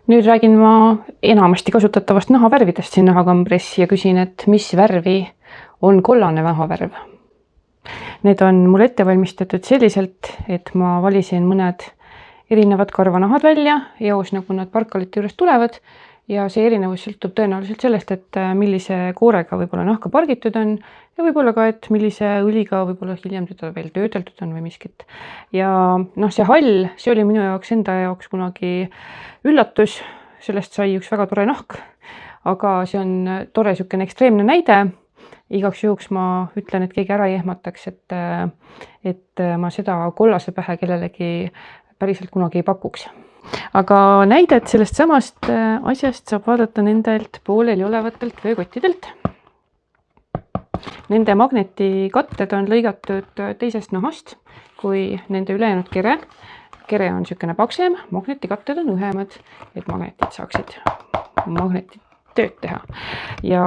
Nüüd räägin ma enamasti kasutatavast nahavärvidest siin nahakambris ja küsin, et mis värvi on kollane nahavärv. Need on mul ette valmistatud selliselt, et ma valisin mõned erinevad karvanahad välja eos, nagu nad parkalite juures tulevad, ja see erinevus sõltub tõenäoliselt sellest, et millise koorega võib-olla nahka pargitud on ja võib-olla ka, et millise õliga võib-olla hiljem teda veel töödeldud on või miskit. Ja see hall, see oli minu jaoks enda jaoks kunagi üllatus, sellest sai üks väga tore nahk, aga see on tore niisugune ekstreemne näide. Igaks juhuks ma ütlen, et keegi ära ei ehmataks, et ma seda kollase pähe kellelegi päriselt kunagi ei pakuks. Aga näidet sellest samast asjast saab vaadata nendelt pooleli olevatelt vöökottidelt. Nende magnetikatted on lõigatud teisest nahast kui nende ülejäänud kere. Kere on niisugune paksem, magnetikatted on õhemad, et magnetid saaksid magnetid tööd teha. Ja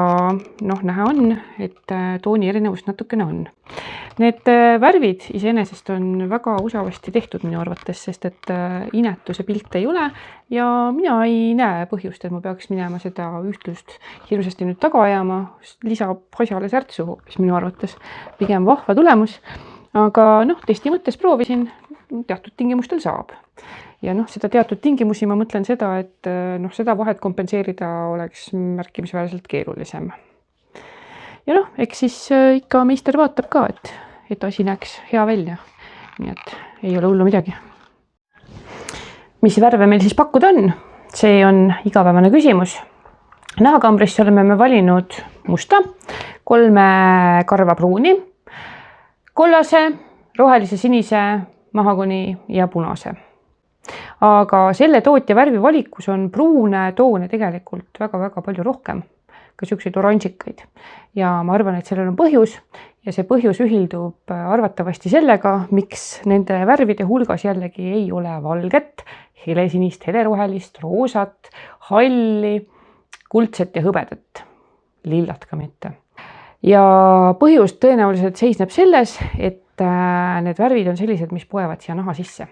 näha on, et tooni erinevust natukene on. Need värvid iseenesest on väga osavasti tehtud minu arvates, sest et inetuse pilt ei ole ja mina ei näe põhjust, et ma peaks minema seda ühtlust hirmsasti nüüd taga ajama, lisab asjale särtsu hoopis minu arvates. Pigem vahva tulemus, aga testi mõttes proovisin, teatud tingimustel saab. Ja seda teatud tingimusi ma mõtlen seda, et seda vahet kompenseerida oleks märkimisväärselt keerulisem. Ja eks siis ikka meister vaatab ka, et asi näeks hea välja. Nii et ei ole hullu midagi. Mis värve meil siis pakkuda on? See on igapäevane küsimus. Nahakambrisse oleme me valinud musta, 3 karva pruuni, kollase, rohelise, sinise, mahagoni ja punase. Aga selle tootja värvi valikus on pruune toone tegelikult väga-väga palju rohkem, ka niisuguseid oranžikaid. Ja ma arvan, et sellel on põhjus ja see põhjus ühildub arvatavasti sellega, miks nende värvide hulgas jällegi ei ole valget, helesinist, helerohelist, roosat, halli, kuldset ja hõbedat, lillat ka mitte. Ja põhjus tõenäoliselt seisneb selles, et need värvid on sellised, mis poevad siia naha sisse.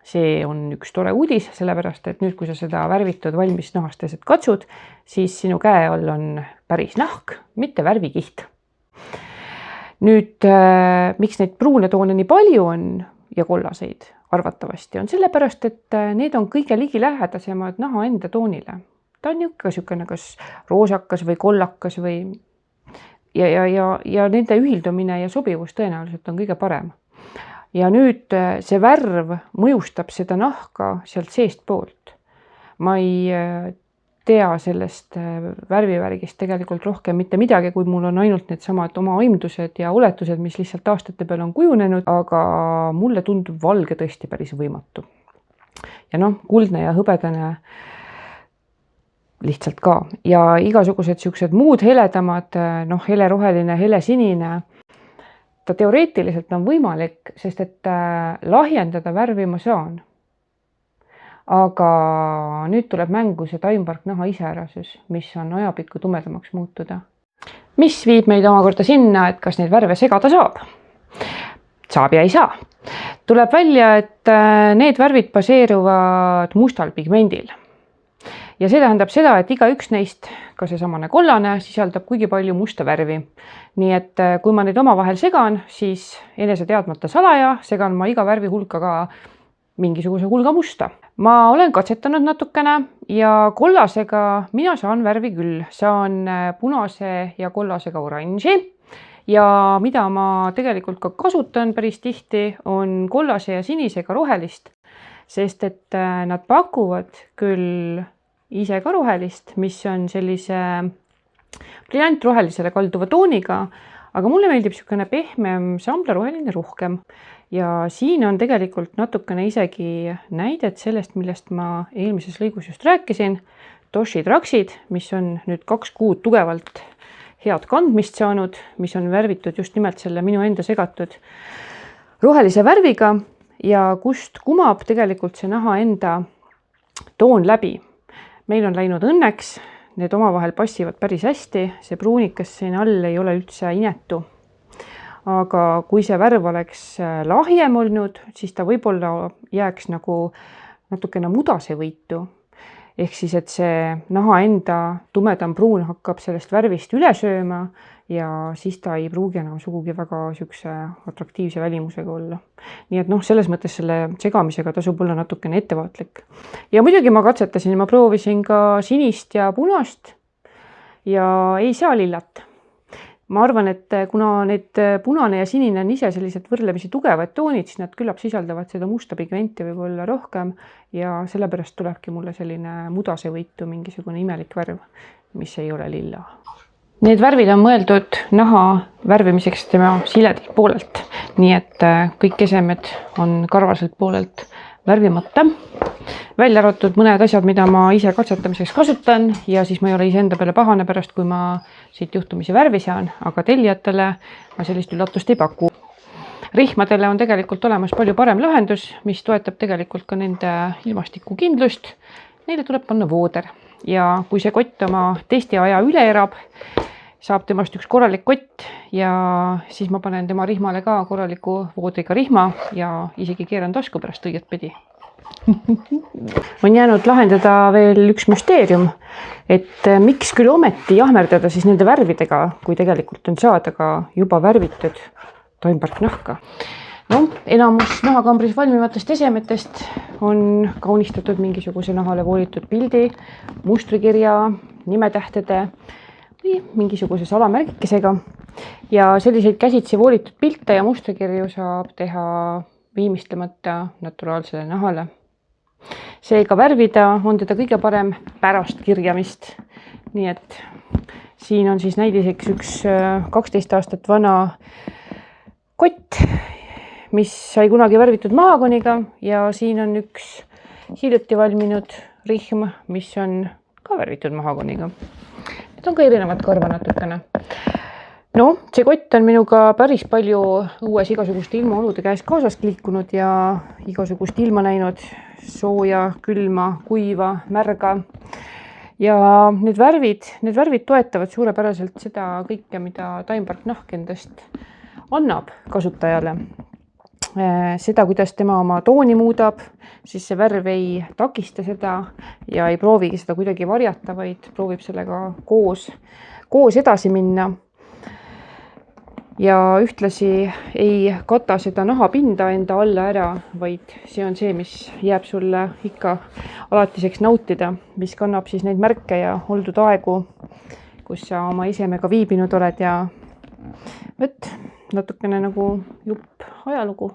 See on üks tore uudis, sellepärast, et nüüd, kui sa seda värvitud valmis nahasteset katsud, siis sinu käe all on päris nahk, mitte värvikiht. Nüüd, miks neid pruune toone nii palju on ja kollaseid arvatavasti on sellepärast, et need on kõige ligilähedasemad naha enda toonile. Ta on niisugune kas roosakas või kollakas või ja nende ühildumine ja sobivus tõenäoliselt on kõige parem. Ja nüüd see värv mõjustab seda nahka sealt seest poolt. Ma ei tea sellest värvivärgist tegelikult rohkem mitte midagi, kui mul on ainult need samad oma aimdused ja oletused, mis lihtsalt aastate peal on kujunenud, aga mulle tundub valge tõesti päris võimatu. Ja kuldne ja hõbedane lihtsalt ka. Ja igasugused siuksed muud heledamad, heleroheline, helesinine, ta teoreetiliselt on võimalik, sest et lahjendada värvi ma saan. Aga nüüd tuleb mängu see taimpark naha iseärasus, mis on ajapikku tumedamaks muutuda. Mis viib meid omakorda sinna, et kas neid värve segada saab? Saab ja ei saa. Tuleb välja, et need värvid baseeruvad mustal pigmendil. Ja see tähendab seda, et iga üks neist, ka see samane kollane, sisaldab kuigi palju musta värvi. Nii et kui ma neid omavahel segan, siis enese teadmata salaja segan ma iga värvi hulka ka mingisuguse hulga musta. Ma olen katsetanud natukene ja kollasega mina saan värvi küll. Saan punase ja kollasega oranži. Ja mida ma tegelikult ka kasutan päris tihti, on kollase ja sinisega rohelist, sest et nad pakuvad küll ise ka rohelist, mis on sellise briljantrohelisele kalduva tooniga, aga mulle meeldib niisugune pehmem samblaroheline rohkem. Ja siin on tegelikult natukene isegi näidet sellest, millest ma eelmises lõigus just rääkisin. Toshi traksid, mis on nüüd 2 kuud tugevalt head kandmist saanud, mis on värvitud just nimelt selle minu enda segatud rohelise värviga ja kust kumab tegelikult see naha enda toon läbi. Meil on läinud õnneks, need omavahel passivad päris hästi, see pruunikas siin all ei ole üldse inetu. Aga kui see värv oleks lahjem olnud, siis ta võib-olla jääks nagu natukene mudasevõitu. ehk siis, et see naha enda tumedam pruun hakkab sellest värvist üle sööma ja siis ta ei pruugi enam sugugi väga niisuguse atraktiivse välimusega olla. Nii et selles mõttes selle segamisega tasub olla natukene ettevaatlik. Ja muidugi ma katsetasin, ma proovisin ka sinist ja punast ja ei saa lillat. Ma arvan, et kuna need punane ja sinine on ise sellised võrdlemisi tugevad toonid, siis nad küllap sisaldavad seda musta pigmenti võib-olla rohkem ja sellepärast tulebki mulle selline mudasevõitu mingisugune imelik värv, mis ei ole lilla. Need värvid on mõeldud naha värvimiseks tema siledilt poolelt, nii et kõik esemed on karvaselt poolelt värvimata. Välja arvatud mõned asjad, mida ma ise katsetamiseks kasutan ja siis ma ei ole iseenda peale pahane pärast, kui ma siit juhtumisi värvi saan, aga tellijatele ma sellist üllatust ei paku. Rihmadele on tegelikult olemas palju parem lahendus, mis toetab tegelikult ka nende ilmastikukindlust. Neile tuleb panna vooder ja kui see kott oma testi aja üle erab, saab temast üks korralik kott ja siis ma panen tema rihmale ka korraliku voodriga rihma ja isegi keeran tasku pärast õiget pidi. On jäänud lahendada veel üks müsteerium, et miks küll ometi jahmerdada siis nende värvidega, kui tegelikult on saada ka juba värvitud toimparknahka. Enamus nahakambris valmivatest esemetest on kaunistatud mingisuguse nahale voolitud pildi, mustrikirja, nimetähtede või mingisuguse salamärgikesega. Ja selliseid käsitsi voolitud pilte ja mustrikirju saab teha viimistlemata naturaalsele nahale. Seega värvida on teda kõige parem pärast kirjamist. Nii et siin on siis näidiseks üks 12 aastat vana kott, mis sai kunagi värvitud mahagoniga ja siin on üks hiljuti valminud rihm, mis on ka värvitud mahagoniga. Need on ka erinevad karva natukene. See kott on minuga päris palju õues igasuguste ilmaolude käes kaasas liikunud ja igasugust ilma näinud, sooja, külma, kuiva, märga. Ja need värvid toetavad suurepäraselt seda kõike, mida taimparknahk endast annab kasutajale. Seda, kuidas tema oma tooni muudab, siis see värv ei takista seda ja ei proovigi seda kuidagi varjata, vaid proovib sellega koos edasi minna. Ja ühtlasi ei kata seda nahapinda enda alla ära, vaid see on see, mis jääb sulle ikka alatiseks nautida, mis kannab siis neid märke ja oldud aegu, kus sa oma esemega viibinud oled ja natukene nagu jupp ajalugu.